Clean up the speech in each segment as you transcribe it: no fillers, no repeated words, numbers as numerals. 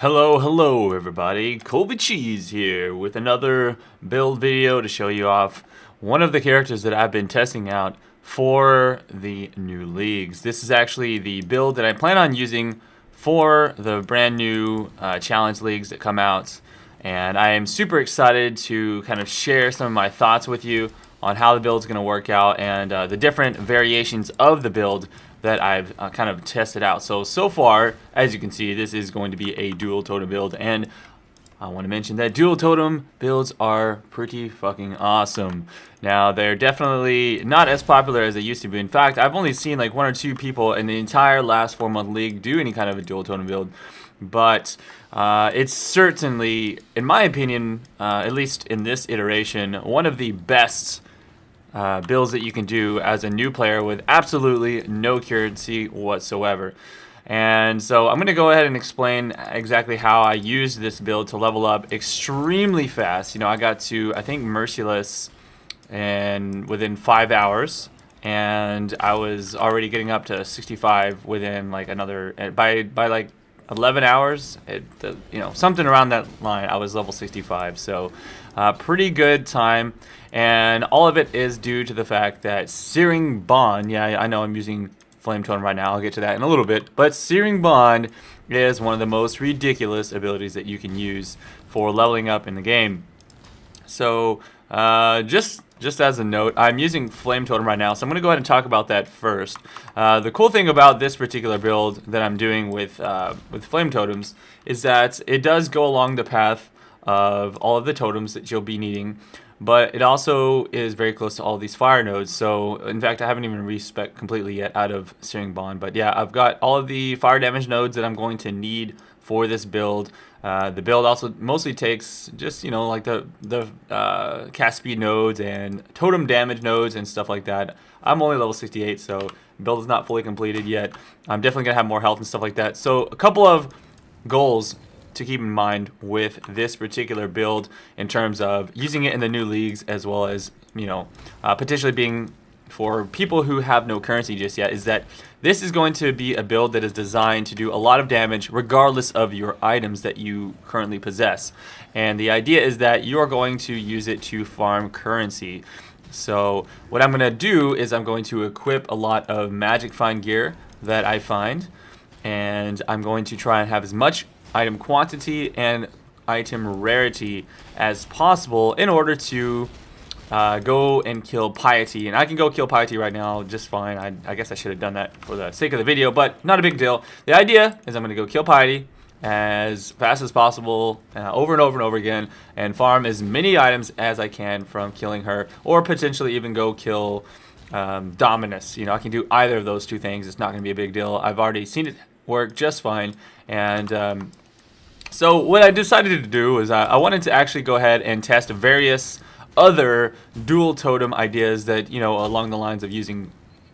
Hello everybody, Colby Cheese here with another build video to show you off one of the characters that I've been testing out for the new leagues. This is actually the build that I plan on using for the brand new challenge leagues that come out, and I am super excited to kind of share some of my thoughts with you on how the build's going to work out and the different variations of the build that I've kind of tested out. So far, as you can see, this is going to be a dual totem build, and I want to mention that dual totem builds are pretty fucking awesome. Now, they're definitely not as popular as they used to be. In fact, I've only seen like 1 or 2 people in the entire last 4-month league do any kind of a dual totem build, but it's certainly, in my opinion, at least in this iteration, one of the best builds that you can do as a new player with absolutely no currency whatsoever. And so I'm going to go ahead and explain exactly how I used this build to level up extremely fast. You know, I got to, I think, Merciless and within 5 hours, and I was already getting up to 65 within like another, by like 11 hours, you know, something around that line, I was level 65. So pretty good time, and all of it is due to the fact that Searing Bond, yeah, I know I'm using Flame Totem right now, I'll get to that in a little bit, but Searing Bond is one of the most ridiculous abilities that you can use for leveling up in the game. So just as a note, I'm using Flame Totem right now, so I'm going to go ahead and talk about that first. The cool thing about this particular build that I'm doing with Flame Totems is that it does go along the path of all of the totems that you'll be needing, but it also is very close to all these fire nodes. So, in fact, I haven't even respec completely yet out of Searing Bond, but yeah, I've got all of the fire damage nodes that I'm going to need for this build. The build also mostly takes just, you know, like the cast speed nodes and totem damage nodes and stuff like that. I'm only level 68, so the build is not fully completed yet. I'm definitely going to have more health and stuff like that. So a couple of goals to keep in mind with this particular build in terms of using it in the new leagues, as well as, you know, potentially being for people who have no currency just yet, is that this is going to be a build that is designed to do a lot of damage regardless of your items that you currently possess. And the idea is that you are going to use it to farm currency. So what I'm going to do is I'm going to equip a lot of magic find gear that I find, and I'm going to try and have as much item quantity and item rarity as possible in order to go and kill Piety. And I can go kill Piety right now just fine. I guess I should have done that for the sake of the video, but not a big deal. The idea is I'm going to go kill Piety as fast as possible, over and over and over again, and farm as many items as I can from killing her, or potentially even go kill Dominus. You know, I can do either of those two things. It's not going to be a big deal. I've already seen it work just fine. And so what I decided to do is I wanted to actually go ahead and test various other dual totem ideas that, you know, along the lines of using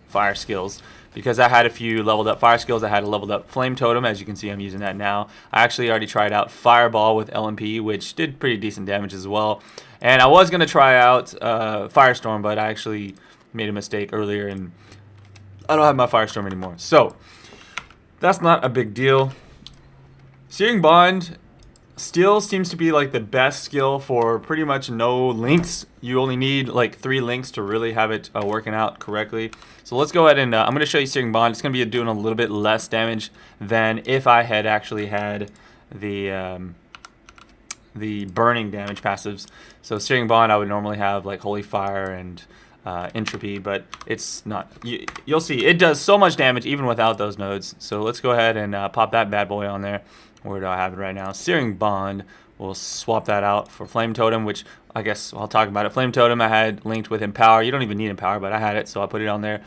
fire skills, because I had a few leveled up fire skills. I had a leveled up flame totem, as you can see I'm using that now. I actually already tried out fireball with LMP, which did pretty decent damage as well, and I was going to try out firestorm, but I actually made a mistake earlier and I don't have my firestorm anymore, so that's not a big deal. Searing Bond still seems to be like the best skill for pretty much no links. You only need like 3 links to really have it working out correctly. So let's go ahead and I'm going to show you Searing Bond. It's going to be doing a little bit less damage than if I had actually had the burning damage passives. So Searing Bond, I would normally have like Holy Fire and Entropy, but it's not. You'll see it does so much damage even without those nodes. So let's go ahead and pop that bad boy on there. Where do I have it right now? Searing Bond. We'll swap that out for Flame Totem, which I guess I'll talk about it. Flame Totem I had linked with Empower. You don't even need Empower, but I had it, so I put it on there.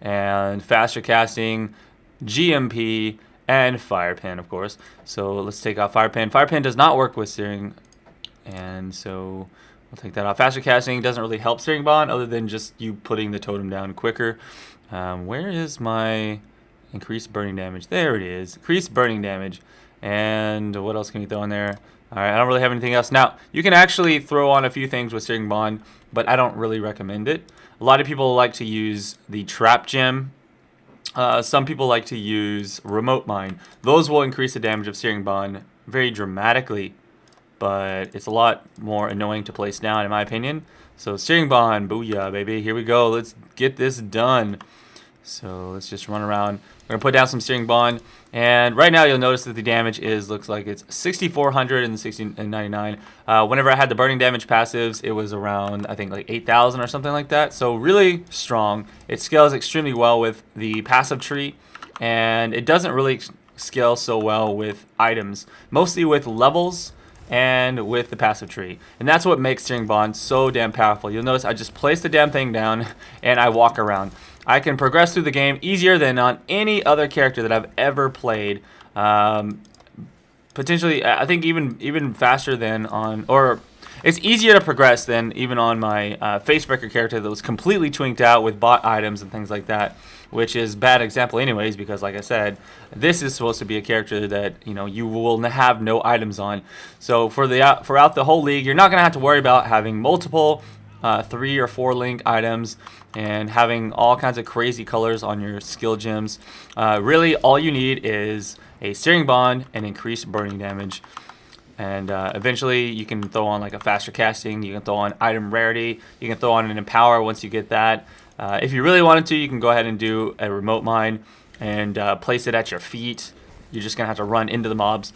And faster casting, GMP, and Fire Pin, of course. So let's take off Fire Pin. Fire Pin does not work with Searing, and so we'll take that off. Faster casting doesn't really help Searing Bond other than just you putting the totem down quicker. Where is my increased burning damage? There it is. Increased burning damage. And what else can you throw in there? Alright, I don't really have anything else. Now, you can actually throw on a few things with Searing Bond, but I don't really recommend it. A lot of people like to use the Trap Gem. Some people like to use Remote Mine. Those will increase the damage of Searing Bond very dramatically, but it's a lot more annoying to place down, in my opinion. So Searing Bond, booyah, baby. Here we go. Let's get this done. So let's just run around. We're gonna put down some Searing Bond, and right now you'll notice that the damage looks like it's 6,400 and 1699. Whenever I had the burning damage passives, it was around, I think, like 8,000 or something like that. So really strong. It scales extremely well with the passive tree, and it doesn't really scale so well with items, mostly with levels and with the passive tree. And that's what makes Searing Bond so damn powerful. You'll notice I just place the damn thing down and I walk around. I can progress through the game easier than on any other character that I've ever played. Potentially, I think even faster than on, or it's easier to progress than even on my Facebreaker character that was completely twinked out with bot items and things like that, which is bad example anyways, because like I said, this is supposed to be a character that, you know, you will have no items on. So throughout the whole league, you're not gonna have to worry about having multiple 3 or 4 link items and having all kinds of crazy colors on your skill gems. Really, all you need is a Searing Bond and increased burning damage. And eventually you can throw on like a faster casting, you can throw on item rarity, you can throw on an empower once you get that. If you really wanted to, you can go ahead and do a remote mine and place it at your feet. You're just gonna have to run into the mobs.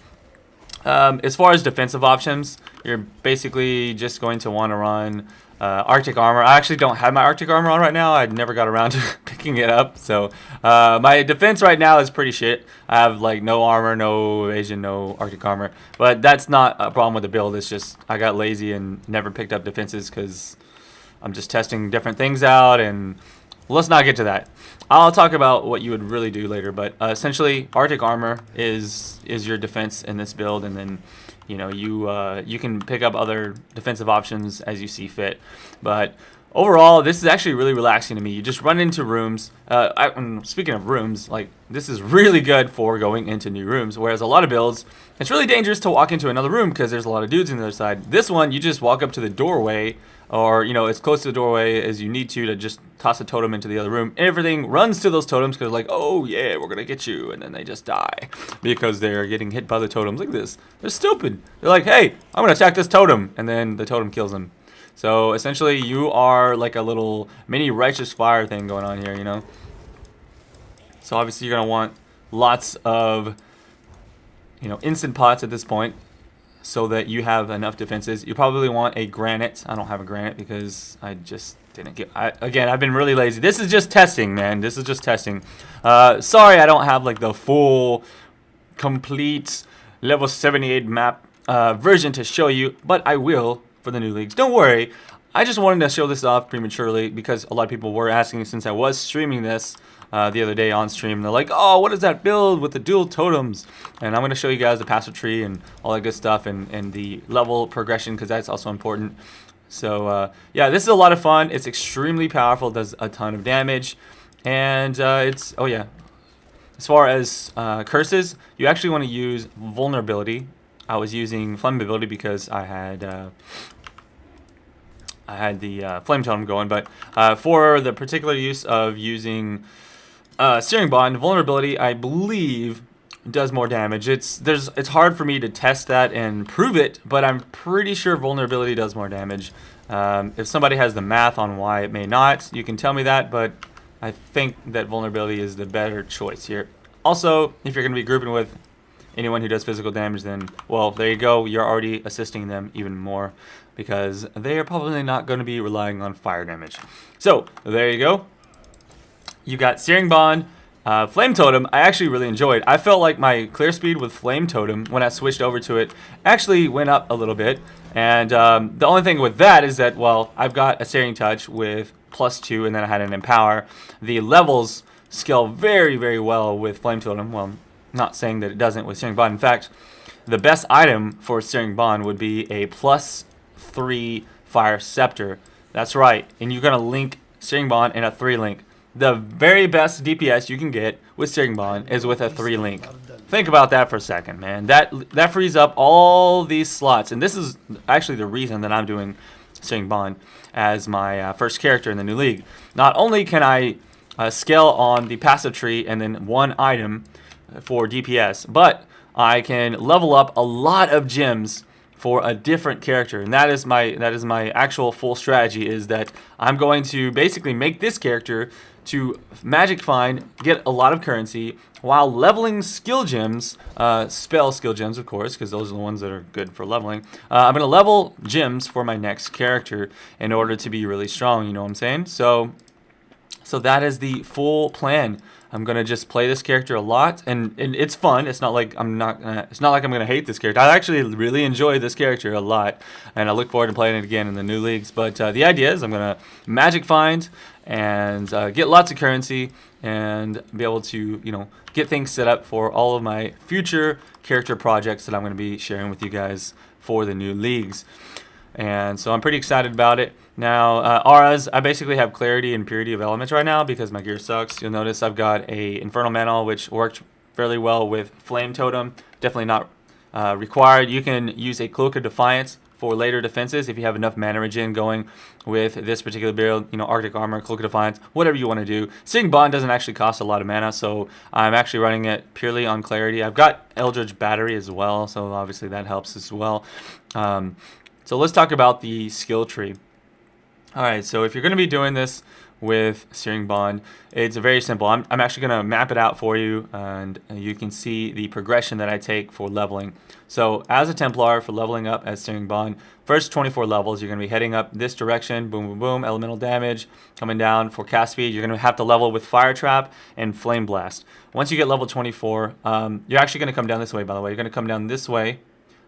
As far as defensive options, you're basically just going to want to run Arctic armor. I actually don't have my Arctic armor on right now. I never got around to picking it up. So my defense right now is pretty shit. I have like no armor, no evasion, no Arctic armor. But that's not a problem with the build. It's just I got lazy and never picked up defenses because I'm just testing different things out. And let's not get to that. I'll talk about what you would really do later. But essentially, Arctic armor is your defense in this build, and then you know you can pick up other defensive options as you see fit. But overall, this is actually really relaxing to me. You just run into rooms. Speaking of rooms, like this is really good for going into new rooms. Whereas a lot of builds, it's really dangerous to walk into another room because there's a lot of dudes on the other side. This one, you just walk up to the doorway, or you know, as close to the doorway as you need to just toss a totem into the other room. Everything runs to those totems because like, oh yeah, we're gonna get you, and then they just die because they're getting hit by the totems. Look at this, they're stupid. They're like, hey, I'm gonna attack this totem, and then the totem kills them. So essentially, you are like a little mini righteous fire thing going on here, you know. So obviously, you're gonna want lots of, you know, instant pots at this point, so that you have enough defenses. You probably want a granite. I don't have a granite because I just didn't get. Again, I've been really lazy. This is just testing, man. This is just testing. Sorry, I don't have like the full, complete level 78 map version to show you, but I will for the new leagues. Don't worry. I just wanted to show this off prematurely because a lot of people were asking since I was streaming this the other day on stream. They're like, oh, what is that build with the dual totems? And I'm going to show you guys the passive tree and all that good stuff, and the level progression, because that's also important. So yeah, this is a lot of fun. It's extremely powerful, does a ton of damage, and it's, oh yeah, as far as curses, you actually want to use vulnerability. I was using flammability because I had the flame totem going, but for the particular use of using Searing Bond, vulnerability, I believe, does more damage. It's hard for me to test that and prove it, but I'm pretty sure vulnerability does more damage. If somebody has the math on why it may not, you can tell me that, but I think that vulnerability is the better choice here. Also, if you're going to be grouping with anyone who does physical damage, then, well, there you go. You're already assisting them even more because they are probably not going to be relying on fire damage. So, there you go. You got Searing Bond, Flame Totem. I actually really enjoyed. I felt like my clear speed with Flame Totem, when I switched over to it, actually went up a little bit. And the only thing with that is that, well, I've got a Searing Touch with +2, and then I had an Empower. The levels scale very, very well with Flame Totem. Well, not saying that it doesn't with Searing Bond. In fact, the best item for Searing Bond would be a +3 Fire Scepter. That's right. And you're going to link Searing Bond in a 3-link. The very best DPS you can get with Searing Bond is with a 3-link. Think about that for a second, man. That frees up all these slots. And this is actually the reason that I'm doing Searing Bond as my first character in the new league. Not only can I scale on the passive tree and then one item for DPS, but I can level up a lot of gems for a different character, and that is my actual full strategy, is that I'm going to basically make this character to magic find, get a lot of currency while leveling skill gems, spell skill gems, of course, because those are the ones that are good for leveling. I'm going to level gems for my next character in order to be really strong, you know what I'm saying? So that is the full plan. I'm gonna just play this character a lot, and it's fun. It's not like I'm gonna hate this character. I actually really enjoy this character a lot, and I look forward to playing it again in the new leagues. But the idea is I'm gonna magic find and get lots of currency and be able to, you know, get things set up for all of my future character projects that I'm gonna be sharing with you guys for the new leagues. And so I'm pretty excited about it. Now, auras, I basically have clarity and purity of elements right now because my gear sucks. You'll notice I've got a Infernal Mantle, which worked fairly well with Flame Totem. Definitely not required. You can use a Cloak of Defiance for later defenses if you have enough mana regen going with this particular build. You know, Arctic Armor, Cloak of Defiance, whatever you want to do. Searing Bond doesn't actually cost a lot of mana, so I'm actually running it purely on clarity. I've got Eldritch Battery as well, so obviously that helps as well. So let's talk about the skill tree. Alright, so if you're going to be doing this with Searing Bond, it's very simple. I'm actually going to map it out for you, and you can see the progression that I take for leveling. So as a Templar, for leveling up as Searing Bond, first 24 levels, you're going to be heading up this direction, boom, boom, boom, elemental damage. Coming down for cast speed, you're going to have to level with Fire Trap and Flame Blast. Once you get level 24, you're actually going to come down this way, by the way. You're going to come down this way.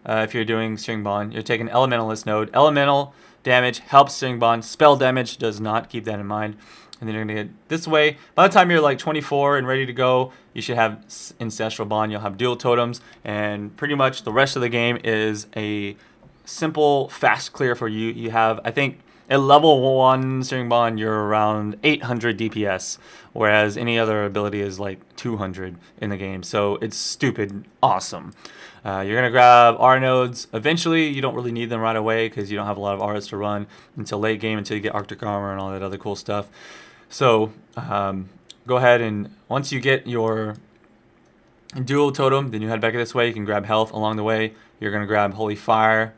If you're doing Searing Bond, you're taking Elementalist node. Elemental damage helps Searing Bond. Spell damage does not. Keep that in mind. And then you're going to get this way. By the time you're like 24 and ready to go, you should have Ancestral Bond. You'll have dual totems. And pretty much the rest of the game is a simple, fast clear for you. You have, I think, at level 1 Searing Bond, you're around 800 DPS, whereas any other ability is like 200 in the game. So it's stupid awesome. You're going to grab R nodes. Eventually, you don't really need them right away because you don't have a lot of Rs to run until late game, until you get Arctic Armor and all that other cool stuff. So go ahead, and once you get your dual totem, then you head back this way. You can grab health along the way. You're going to grab Holy Fire.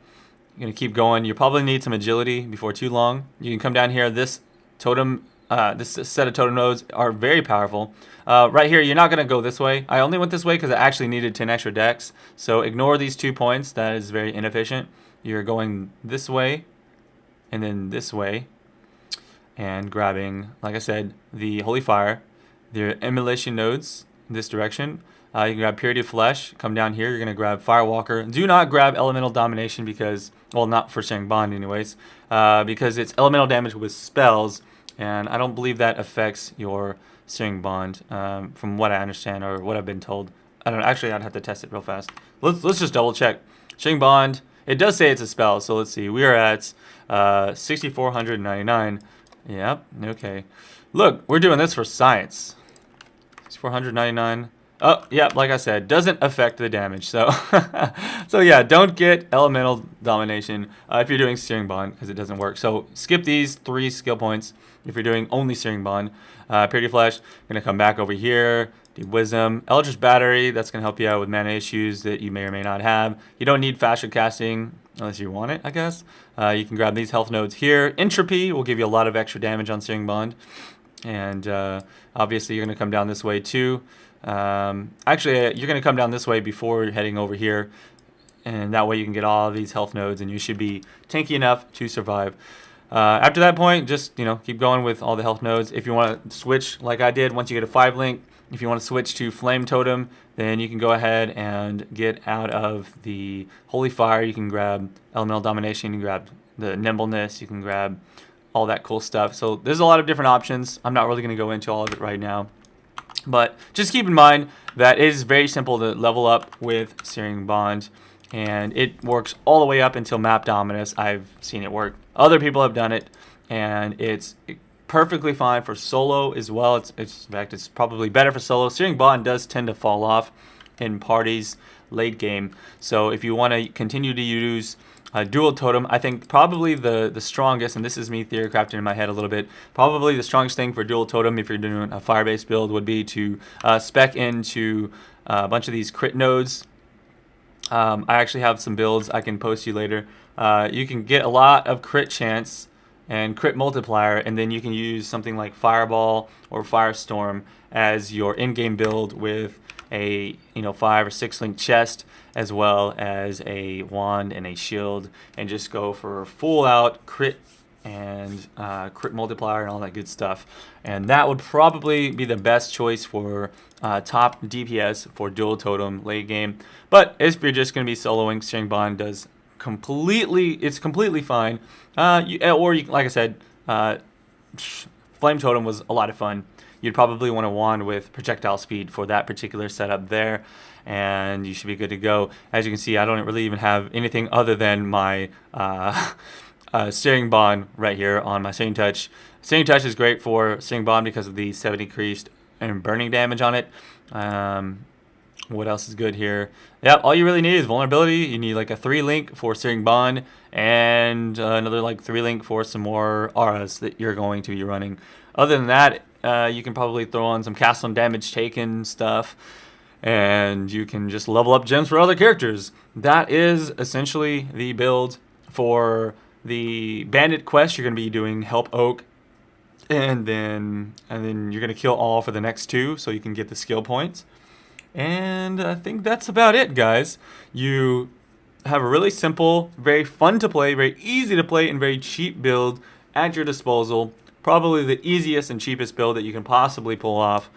You're going to keep going. You probably need some agility before too long. You can come down here. This totem, this set of totem nodes are very powerful. Right here, you're not going to go this way. I only went this way because I actually needed 10 extra decks. So ignore these 2 points. That is very inefficient. You're going this way and then this way and grabbing, like I said, the Holy Fire, the Emulation nodes in this direction. You can grab Purity of Flesh. Come down here. You're going to grab Firewalker. Do not grab Elemental Domination because, well, not for Searing Bond anyways, because it's elemental damage with spells, and I don't believe that affects your Searing Bond, from what I understand or what I've been told. I don't know. Actually, I'd have to test it real fast. Let's just double check. Searing Bond. It does say it's a spell, so let's see. We are at 6,499. Yep. Okay. Look, we're doing this for science. 6,499. Oh, yeah, like I said, doesn't affect the damage. So, so yeah, don't get Elemental Domination if you're doing Searing Bond because it doesn't work. So skip these 3 skill points if you're doing only Searing Bond. Purity Flesh, going to come back over here, do Wisdom. Eldritch Battery, that's going to help you out with mana issues that you may or may not have. You don't need faster casting unless you want it, I guess. You can grab these health nodes here. Entropy will give you a lot of extra damage on Searing Bond. And obviously you're going to come down this way too. Actually, you're going to come down this way before heading over here, and that way you can get all of these health nodes and you should be tanky enough to survive. After that point, just, you know, keep going with all the health nodes. If you want to switch like I did, once you get a 5 link, if you want to switch to Flame Totem, then you can go ahead and get out of the Holy Fire. You can grab Elemental Domination, you can grab the Nimbleness, you can grab all that cool stuff. So there's a lot of different options. I'm not really going to go into all of it right now. But just keep in mind that it is very simple to level up with Searing Bond, and it works all the way up until Map Dominus. I've seen it work. Other people have done it, and it's perfectly fine for solo as well. In fact, it's probably better for solo. Searing Bond does tend to fall off in parties late game, so if you want to continue to use dual totem, I think probably the strongest, and this is me theory crafting in my head a little bit, probably the strongest thing for dual totem if you're doing a fire-based build would be to spec into a bunch of these crit nodes I actually have some builds I can post you later. You can get a lot of crit chance and crit multiplier, and then you can use something like Fireball or Firestorm as your in-game build with a 5 or 6 link chest, as well as a wand and a shield, and just go for full out crit and crit multiplier and all that good stuff. And that would probably be the best choice for top DPS for dual totem late game. But if you're just going to be soloing, Searing Bond it's completely fine. Like I said, Flame Totem was a lot of fun. You'd probably want a wand with projectile speed for that particular setup there, and you should be good to go. As you can see, I don't really even have anything other than my Searing Bond right here on my Searing Touch. Searing Touch is great for Searing Bond because of the 7 increased and burning damage on it. What else is good here? Yeah, all you really need is vulnerability. You need like a 3 link for Searing Bond and another like 3 link for some more auras that you're going to be running. Other than that, you can probably throw on some castle and damage taken stuff, and you can just level up gems for other characters. That is essentially the build for the bandit quest. You're going to be doing Help Oak, and then you're going to kill all for the next 2, so you can get the skill points. And I think that's about it, guys. You have a really simple, very fun to play, very easy to play, and very cheap build at your disposal. Probably the easiest and cheapest build that you can possibly pull off,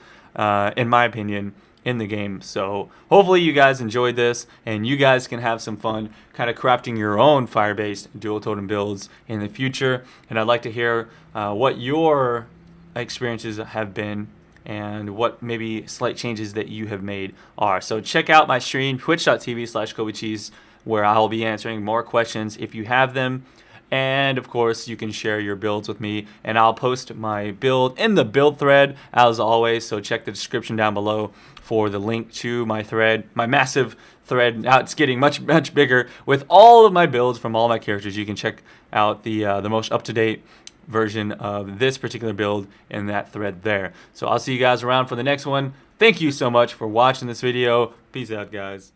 in my opinion, in the game. So hopefully you guys enjoyed this, and you guys can have some fun kind of crafting your own fire-based dual totem builds in the future. And I'd like to hear what your experiences have been and what maybe slight changes that you have made are. So check out my stream, twitch.tv/KobeCheese, where I'll be answering more questions if you have them. And of course, you can share your builds with me, and I'll post my build in the build thread as always. So check the description down below for the link to my thread, my massive thread. Now it's getting much bigger with all of my builds from all my characters. You can check out the most up-to-date version of this particular build in that thread there. So I'll see you guys around for the next one. Thank you so much for watching this video. Peace out, guys.